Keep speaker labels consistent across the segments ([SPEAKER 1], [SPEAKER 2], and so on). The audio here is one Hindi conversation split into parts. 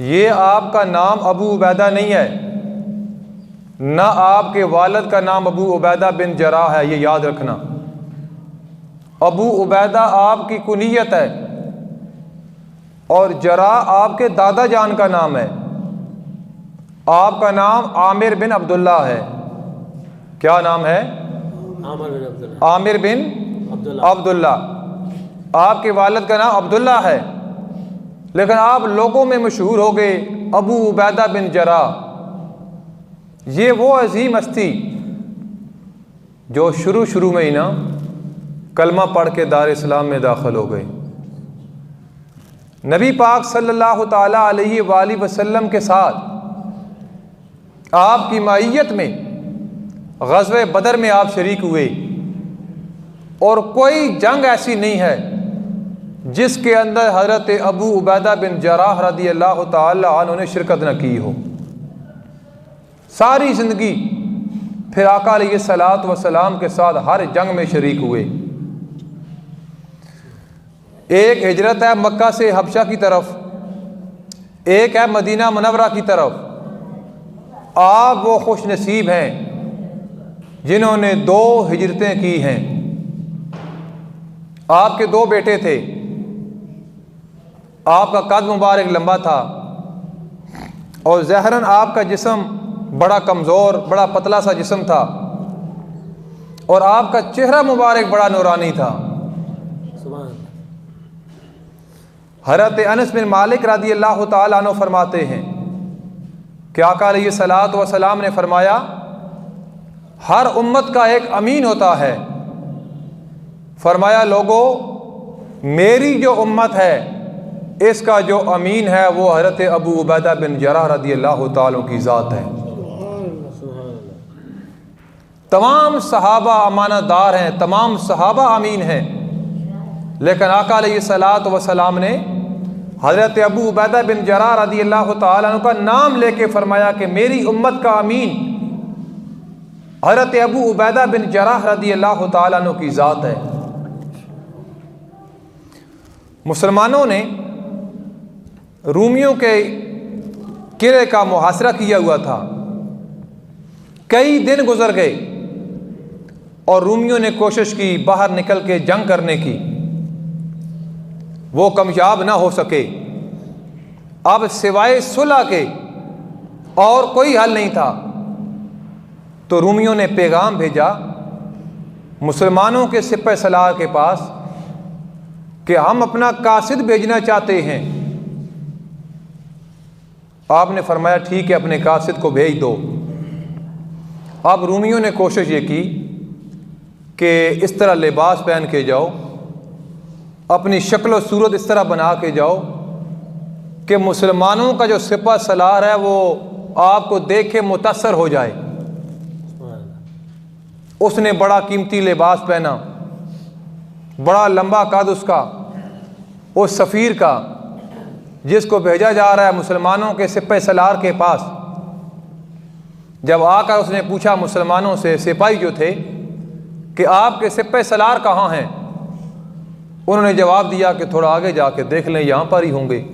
[SPEAKER 1] ये आपका नाम अबू उबैदा नहीं है, ना आपके वालिद का नाम अबू उबैदा बिन जराह है, ये याद रखना। अबू उबैदा आपकी कुनियत है और जराह आपके दादा जान का नाम है। आपका नाम आमिर बिन अब्दुल्ला है। क्या नाम है? आमिर बिन अब्दुल्ला। आपके वालिद का नाम अब्दुल्ला है, लेकिन आप लोगों में मशहूर हो गए अबू उबैदा बिन जराह। ये वो अजीम हस्ती जो शुरू में ही ना कलमा पढ़ के दार इस्लाम में दाखिल हो गए। नबी पाक सल्लल्लाहु ताला अलैहि वसल्लम के साथ आपकी माइयत में ग़ज़वे बदर में आप शरीक हुए, और कोई जंग ऐसी नहीं है जिसके अंदर हज़रत अबू उबैदा बिन जराह रदी अल्लाह ताला अन्हु ने शिरकत न की हो। सारी ज़िंदगी फिर आका अलैहिस्सलात वस्सलाम के साथ हर जंग में शरीक हुए। एक हिजरत है मक्का से हबशा की तरफ, एक है मदीना मुनव्वरा की तरफ। आप वो खुश नसीब हैं जिन्होंने 2 हिजरतें की हैं। आपके 2 बेटे थे। आपका कद मुबारक लंबा था और ज़हरन आपका जिस्म बड़ा कमज़ोर, बड़ा पतला सा जिस्म था, और आपका चेहरा मुबारक बड़ा नूरानी था। हज़रत अनस बिन मालिक रज़ी अल्लाह ताला अन्हु फरमाते हैं कि आका अलैहिस्सलात वस्सलाम ने फरमाया, हर उम्मत का एक अमीन होता है। फरमाया, लोगों, मेरी जो उम्मत है इसका जो अमीन है वो हज़रत अबू उबैदा बिन जराह रज़ी अल्लाह ताला की ज़ात है। तमाम सहाबा अमानतदार हैं, तमाम सहाबा अमीन हैं, लेकिन आका अलैहिस्सलात वस्सलाम ने हज़रत अबू उबैदा बिन जराह रज़ी अल्लाह ताला अन्हु का नाम लेके फरमाया कि मेरी उम्मत का अमीन हज़रत अबू उबैदा बिन जराह रज़ी अल्लाह ताला अन्हु की ज़ात है। मुसलमानों ने रूमियों के किले का मुहासरा किया हुआ था। कई दिन गुजर गए और रूमियों ने कोशिश की बाहर निकल के जंग करने की, वो कामयाब ना हो सके। अब सिवाय सुलह के और कोई हल नहीं था, तो रूमियों ने पैगाम भेजा मुसलमानों के सिपह सलार के पास कि हम अपना कासिद भेजना चाहते हैं। आपने फरमाया, ठीक है, अपने कासिद को भेज दो। अब रूमियों ने कोशिश ये की कि इस तरह लिबास पहन के जाओ, अपनी शक्ल और सूरत इस तरह बना के जाओ कि मुसलमानों का जो सिपह सलार है वो आपको देख के मुतासर हो जाए। उसने बड़ा कीमती लिबास पहना, बड़ा लंबा कद उसका, उस सफ़ीर का जिसको भेजा जा रहा है मुसलमानों के सिपह सलार के पास। जब आकर उसने पूछा मुसलमानों से, सिपाही जो थे, कि आपके सिपह सलार कहाँ हैं, उन्होंने जवाब दिया कि थोड़ा आगे जाके देख लें, यहाँ पर ही होंगे।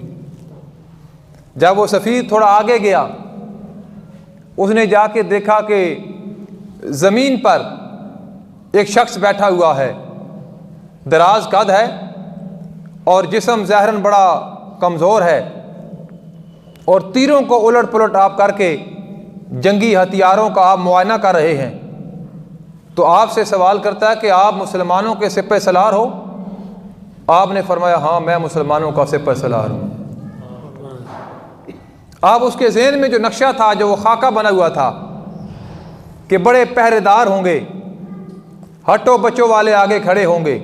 [SPEAKER 1] जब वो सफ़ीर थोड़ा आगे गया, उसने जाके देखा कि ज़मीन पर एक शख्स बैठा हुआ है, दराज कद है और जिस्म ज़ाहिरन बड़ा कमज़ोर है, और तीरों को उलट पुलट आप करके जंगी हथियारों का आप मुआयना कर रहे हैं। तो आपसे सवाल करता है कि आप मुसलमानों के सिपह सलार हो? आपने फरमाया, हाँ, मैं मुसलमानों का सिपह सलार हूँ। अब उसके ज़हन में जो नक्शा था, जो वो खाका बना हुआ था कि बड़े पहरेदार होंगे, हटो बचो वाले आगे खड़े होंगे,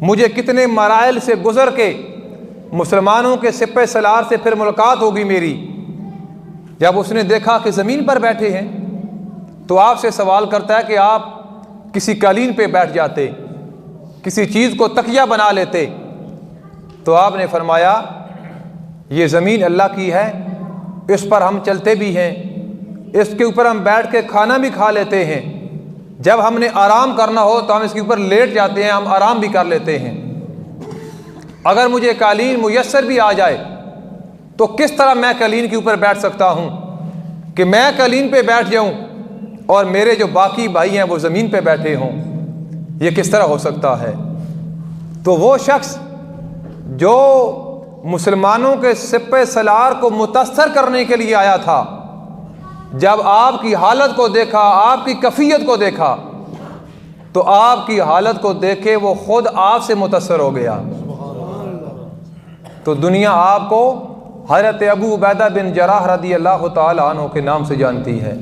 [SPEAKER 1] मुझे कितने मराइल से गुजर के मुसलमानों के सिपह सलार से फिर मुलाकात होगी मेरी। जब उसने देखा कि ज़मीन पर बैठे हैं, तो आपसे सवाल करता है कि आप किसी कालीन पे बैठ जाते, किसी चीज़ को तकिया बना लेते। तो आपने फरमाया, ये ज़मीन अल्लाह की है, इस पर हम चलते भी हैं, इसके ऊपर हम बैठ के खाना भी खा लेते हैं, जब हमने आराम करना हो तो हम इसके ऊपर लेट जाते हैं, हम आराम भी कर लेते हैं। अगर मुझे कालीन मुयस्सर भी आ जाए तो किस तरह मैं कालीन के ऊपर बैठ सकता हूँ कि मैं कालीन पे बैठ जाऊँ और मेरे जो बाकी भाई हैं वो ज़मीन पे बैठे हों? ये किस तरह हो सकता है? तो वो शख्स जो मुसलमानों के सिपे सलार को मुतासर करने के लिए आया था, जब आपकी हालत को देखा, आपकी कैफियत को देखा, तो आपकी हालत को देखे वो खुद आपसे मुतासर हो गया। तो दुनिया आपको हज़रत अबू उबैदा बिन जराह रदी अल्लाह तआला अन्हु के नाम से जानती है।